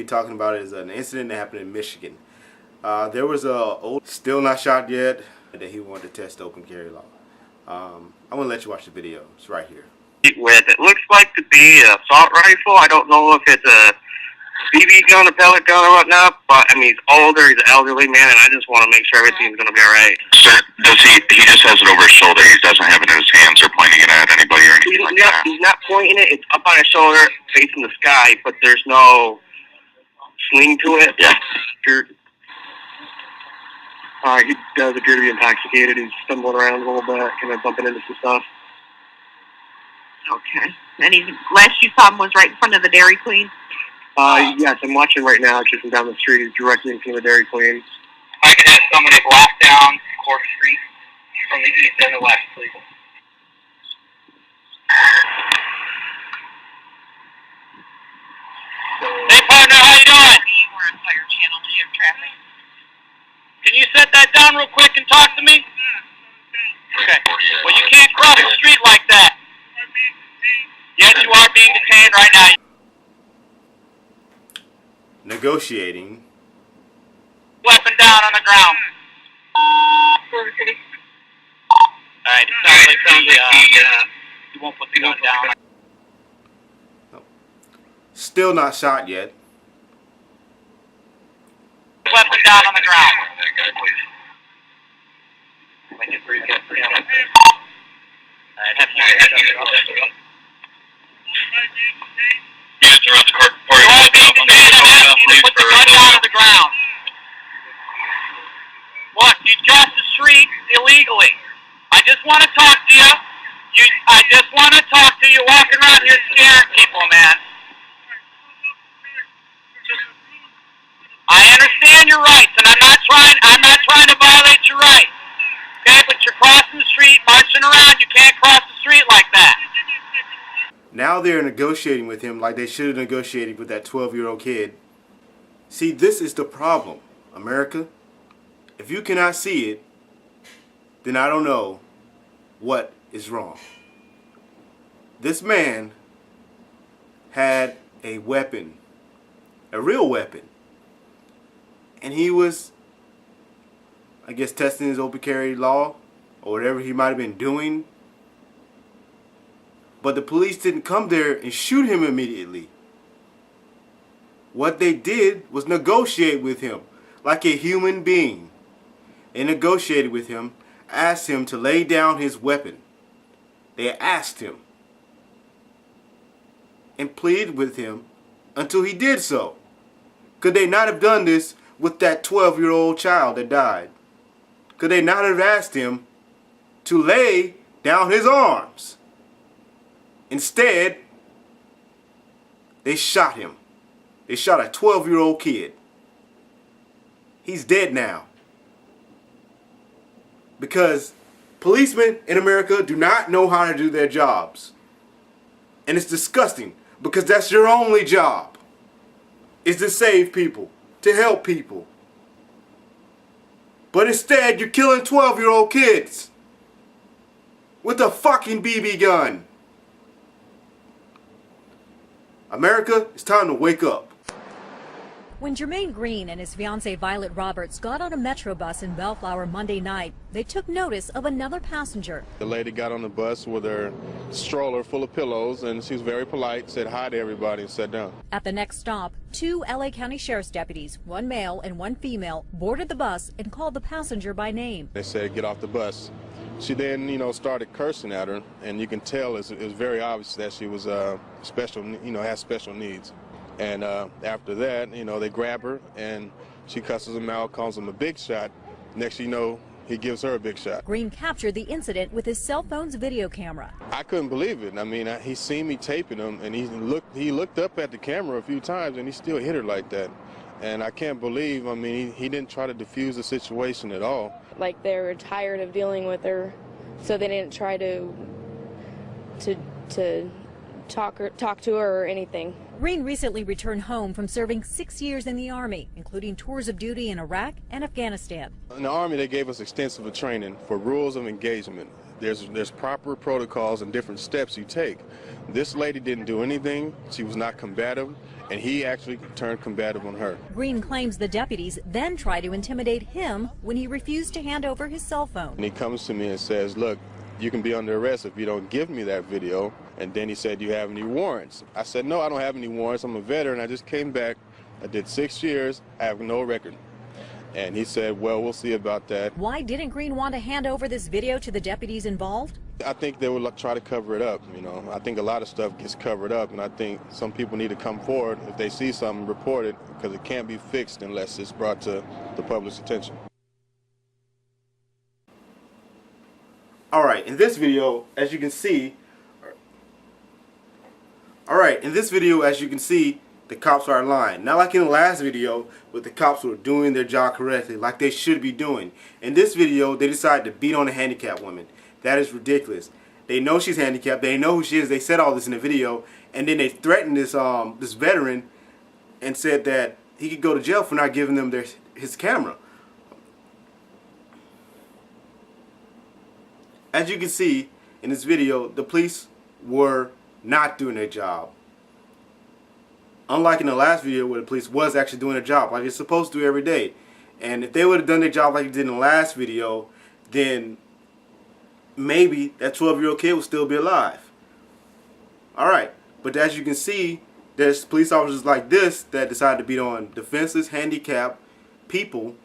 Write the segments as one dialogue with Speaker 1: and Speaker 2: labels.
Speaker 1: talking about is an incident that happened in Michigan. There was a old, still not shot yet, that he wanted to test the open carry law. I'm going to let you watch the video. It's right here.
Speaker 2: With it looks like to be an assault rifle. I don't know if it's a BB gun, a pellet gun, or whatnot, but I mean, he's older, he's an elderly man, and I just want to make sure everything's going to be alright.
Speaker 3: Sir, does he just has it over his shoulder, he doesn't have it in his hands or pointing it at anybody or anything like that?
Speaker 2: He's not pointing it, it's up on his shoulder, facing the sky, but there's no sling to it.
Speaker 3: Yeah.
Speaker 2: He does appear to be intoxicated. He's stumbling around a little bit, kind of bumping into some stuff.
Speaker 4: Okay. And last you saw him was right in front of the Dairy Queen?
Speaker 2: Yes, I'm watching right now, just from down the street. He's directly in front of the Dairy Queen.
Speaker 5: I can have somebody block down Court Street from the east and the west, please. Hey, partner, how you doing?
Speaker 4: We're on Fire Channel. Do you have traffic?
Speaker 5: Can you set that down real quick and talk to me? Okay. Well, you can't cross the street like that. Yes, you are being detained right now.
Speaker 1: Negotiating.
Speaker 5: Weapon down on the ground. Alright, it sounds like he won't put the gun down.
Speaker 1: No. Still not shot yet.
Speaker 5: Weapon down on the ground. Alright, have you
Speaker 3: Yes, sir, that's court.
Speaker 5: You're all being detained. I'm asking you to put the gun down on the ground. Look, you crossed the street illegally. I just want to talk to you. I just want to talk to you. Walking around here scaring people, man. I understand your rights, and I'm not trying to violate your rights. Okay, but you're crossing the street, marching around. You can't cross the street like that.
Speaker 1: Now they're negotiating with him like they should have negotiated with that 12-year-old kid. See, this is the problem, America. If you cannot see it, then I don't know what is wrong. This man had a weapon, a real weapon, and he was, I guess, testing his open carry law or whatever he might have been doing. But the police didn't come there and shoot him immediately. What they did was negotiate with him like a human being. They negotiated with him, asked him to lay down his weapon. They asked him and pleaded with him until he did so. Could they not have done this with that 12-year-old child that died? Could they not have asked him to lay down his arms? Instead, they shot him. They shot a 12-year-old kid. He's dead now. Because policemen in America do not know how to do their jobs. And it's disgusting because that's your only job, is to save people, to help people. But instead, you're killing 12-year-old kids with a fucking BB gun. America, it's time to wake up.
Speaker 6: When Jermaine Green and his fiancée Violet Roberts got on a Metro bus in Bellflower Monday night, they took notice of another passenger.
Speaker 7: The lady got on the bus with her stroller full of pillows, and she was very polite, said hi to everybody, and sat down.
Speaker 6: At the next stop, 2 LA County Sheriff's deputies, one male and one female, boarded the bus and called the passenger by name.
Speaker 7: They said, get off the bus. She then, started cursing at her, and you can tell it was very obvious that she was special, has special needs. And after that, they grab her, and she cusses him out, calls him a big shot. Next thing you know, he gives her a big shot.
Speaker 6: Green captured the incident with his cell phone's video camera.
Speaker 7: I couldn't believe it. I mean, he seen me taping him, and he looked up at the camera a few times, and he still hit her like that. And I can't believe, he didn't try to defuse the situation at all.
Speaker 8: Like they were tired of dealing with her, so they didn't try to talk to her or anything.
Speaker 6: Green recently returned home from serving 6 years in the Army, including tours of duty in Iraq and Afghanistan.
Speaker 7: In the Army, they gave us extensive training for rules of engagement. There's proper protocols and different steps you take. This lady didn't do anything. She was not combative, and he actually turned combative on her.
Speaker 6: Green claims the deputies then tried to intimidate him when he refused to hand over his cell phone.
Speaker 7: And he comes to me and says, look, you can be under arrest if you don't give me that video. And then he said, do you have any warrants? I said, no, I don't have any warrants. I'm a veteran. I just came back. I did 6 years. I have no record. And he said, well, we'll see about that.
Speaker 6: Why didn't Green want to hand over this video to the deputies involved?
Speaker 7: I think they would try to cover it up. You know, I think a lot of stuff gets covered up, and I think some people need to come forward if they see something, report it, because it can't be fixed unless it's brought to the public's attention.
Speaker 1: All right, in this video, as you can see, the cops are lying. Not like in the last video, where the cops were doing their job correctly, like they should be doing. In this video, they decided to beat on a handicapped woman. That is ridiculous. They know she's handicapped. They know who she is. They said all this in the video, and then they threatened this this veteran and said that he could go to jail for not giving them his camera. As you can see in this video, the police were not doing their job. Unlike in the last video where the police was actually doing their job like they're supposed to do every day. And if they would have done their job like they did in the last video, then maybe that 12-year-old kid would still be alive. Alright, but as you can see, there's police officers like this that decide to beat on defenseless, handicapped people.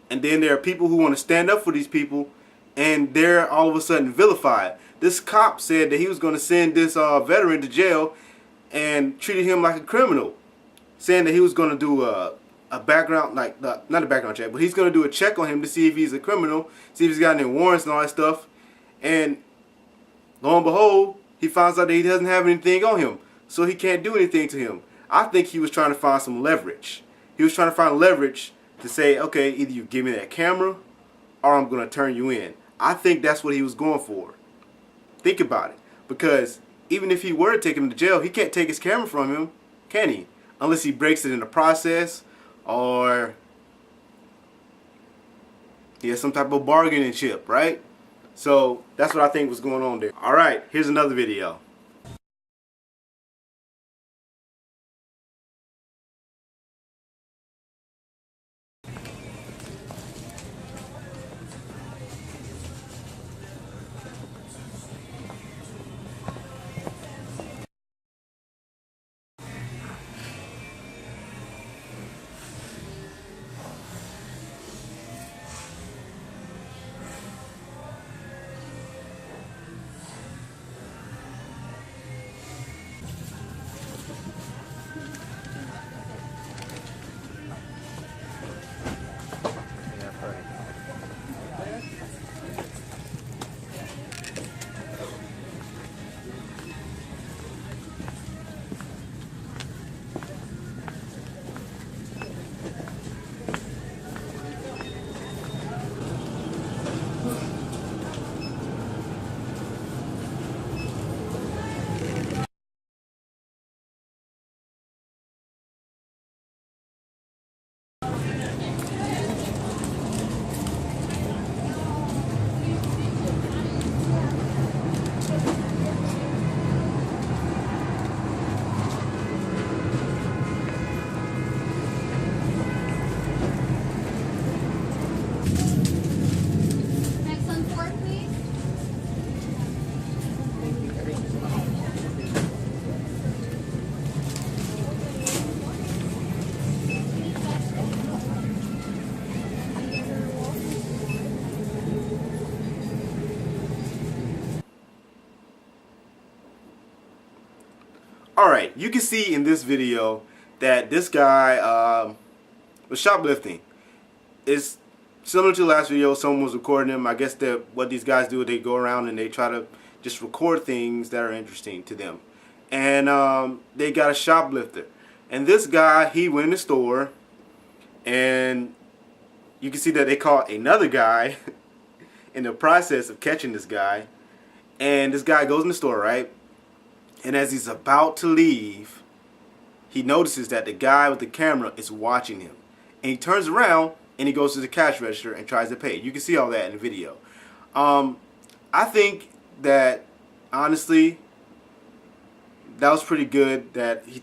Speaker 1: And then there are people who want to stand up for these people, and they're all of a sudden vilified. This cop said that he was going to send this veteran to jail and treated him like a criminal, saying that he was going to do a background, not a background check, but he's going to do a check on him to see if he's a criminal, see if he's got any warrants and all that stuff. And lo and behold, he finds out that he doesn't have anything on him, so he can't do anything to him. I think he was trying to find some leverage. He was trying to find leverage to say, okay, either you give me that camera or I'm going to turn you in. I think that's what he was going for. Think about it. Because even if he were to take him to jail, he can't take his camera from him, can he? Unless he breaks it in the process, or he has some type of bargaining chip, right? So that's what I think was going on there. Alright, here's another video. Alright, you can see in this video that this guy was shoplifting. It's similar to the last video. Someone was recording him. I guess that what these guys do, they go around and they try to just record things that are interesting to them. And they got a shoplifter. And this guy, he went in the store, and you can see that they caught another guy in the process of catching this guy. And this guy goes in the store, right? And as he's about to leave, he notices that the guy with the camera is watching him. And he turns around and he goes to the cash register and tries to pay. You can see all that in the video. I think that honestly, that was pretty good that he